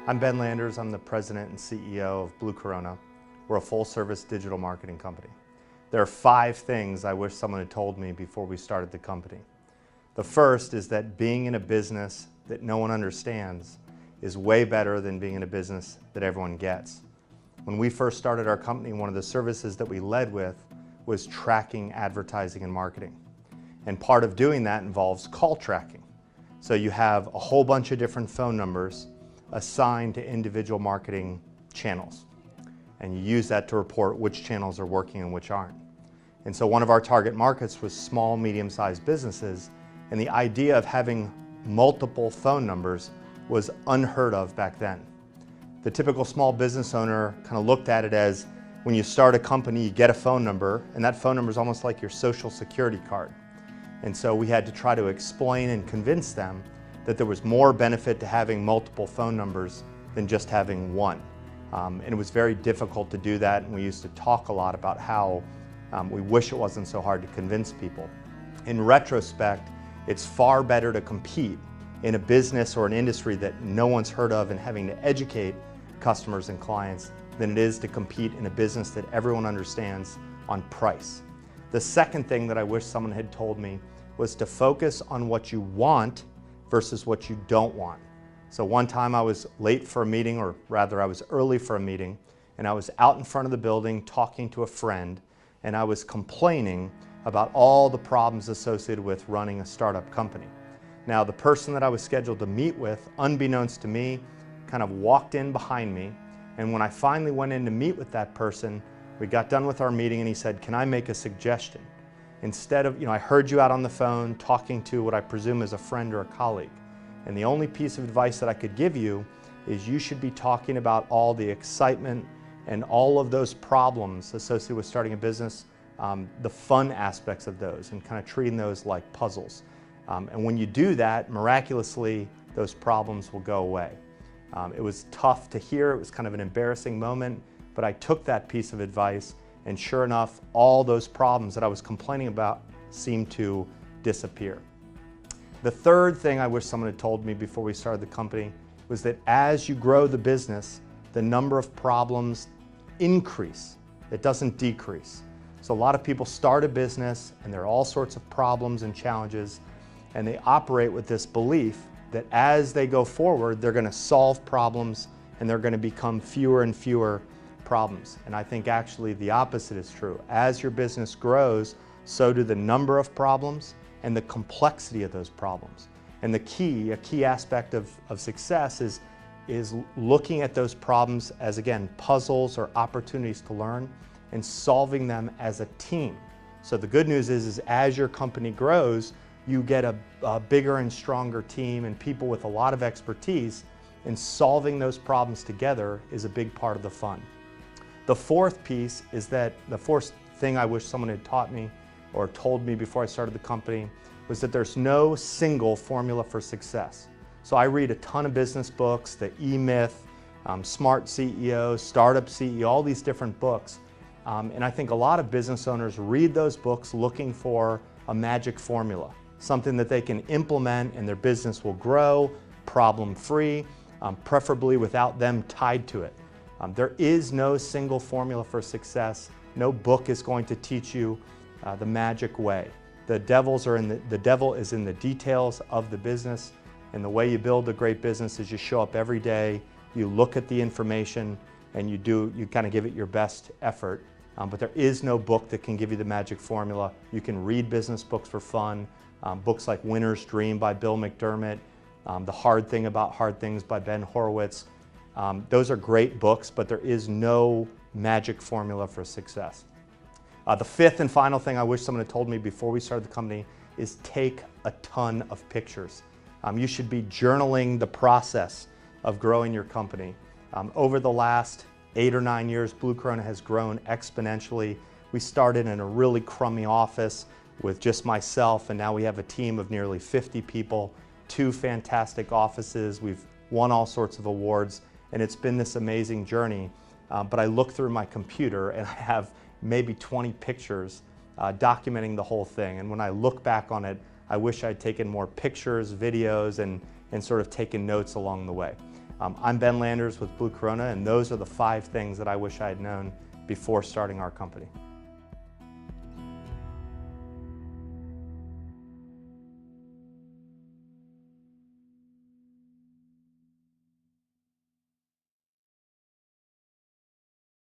I'm Ben Landers. I'm the president and CEO of Blue Corona. We're a full-service digital marketing company. There are 5 things I wish someone had told me before we started the company. The first is that being in a business that no one understands is way better than being in a business that everyone gets. When we first started our company, one of the services that we led with was tracking advertising and marketing. And part of doing that involves call tracking. So you have a whole bunch of different phone numbers assigned to individual marketing channels. And you use that to report which channels are working and which aren't. And so one of our target markets was small, medium-sized businesses, and the idea of having multiple phone numbers was unheard of back then. The typical small business owner kind of looked at it as when you start a company, you get a phone number, and that phone number is almost like your social security card. And so we had to try to explain and convince them that there was more benefit to having multiple phone numbers than just having one. And it was very difficult to do that, and we used to talk a lot about how we wish it wasn't so hard to convince people. In retrospect, it's far better to compete in a business or an industry that no one's heard of and having to educate customers and clients than it is to compete in a business that everyone understands on price. The second thing that I wish someone had told me was to focus on what you want versus what you don't want. So one time I was late for a meeting, or rather I was early for a meeting, and I was out in front of the building talking to a friend, and I was complaining about all the problems associated with running a startup company. Now the person that I was scheduled to meet with, unbeknownst to me, kind of walked in behind me, and when I finally went in to meet with that person, we got done with our meeting and he said, "Can I make a suggestion? Instead of, I heard you out on the phone talking to what I presume is a friend or a colleague, and the only piece of advice that I could give you is you should be talking about all the excitement and all of those problems associated with starting a business, the fun aspects of those, and kind of treating those like puzzles. And when you do that, miraculously, those problems will go away." It was tough to hear. It was kind of an embarrassing moment, but I took that piece of advice, and sure enough, all those problems that I was complaining about seemed to disappear. The third thing I wish someone had told me before we started the company was that as you grow the business, the number of problems increase. It doesn't decrease. So a lot of people start a business and there are all sorts of problems and challenges, and they operate with this belief that as they go forward, they're going to solve problems and they're going to become fewer and fewer problems. And I think actually the opposite is true. As your business grows, so do the number of problems and the complexity of those problems. And a key aspect of success is looking at those problems as, again, puzzles or opportunities to learn and solving them as a team. So the good news is as your company grows, you get a bigger and stronger team and people with a lot of expertise, and solving those problems together is a big part of the fun. The fourth piece is that the fourth thing I wish someone had taught me or told me before I started the company was that there's no single formula for success. So I read a ton of business books, the E-Myth, Smart CEO, Startup CEO, all these different books. And I think a lot of business owners read those books looking for a magic formula, something that they can implement and their business will grow problem-free, preferably without them tied to it. There is no single formula for success. No book is going to teach you the magic way. The devil is in the details of the business, and the way you build a great business is you show up every day, you look at the information, and you kind of give it your best effort. But there is no book that can give you the magic formula. You can read business books for fun, books like Winner's Dream by Bill McDermott, The Hard Thing About Hard Things by Ben Horowitz. Those are great books, but there is no magic formula for success. The fifth and final thing I wish someone had told me before we started the company is take a ton of pictures. You should be journaling the process of growing your company. Over the last 8 or 9 years, Blue Corona has grown exponentially. We started in a really crummy office with just myself, and now we have a team of nearly 50 people, 2 fantastic offices. We've won all sorts of awards, and it's been this amazing journey. But I look through my computer and I have maybe 20 pictures documenting the whole thing. And when I look back on it, I wish I'd taken more pictures, videos, and sort of taken notes along the way. I'm Ben Landers with Blue Corona, and those are the 5 things that I wish I had known before starting our company.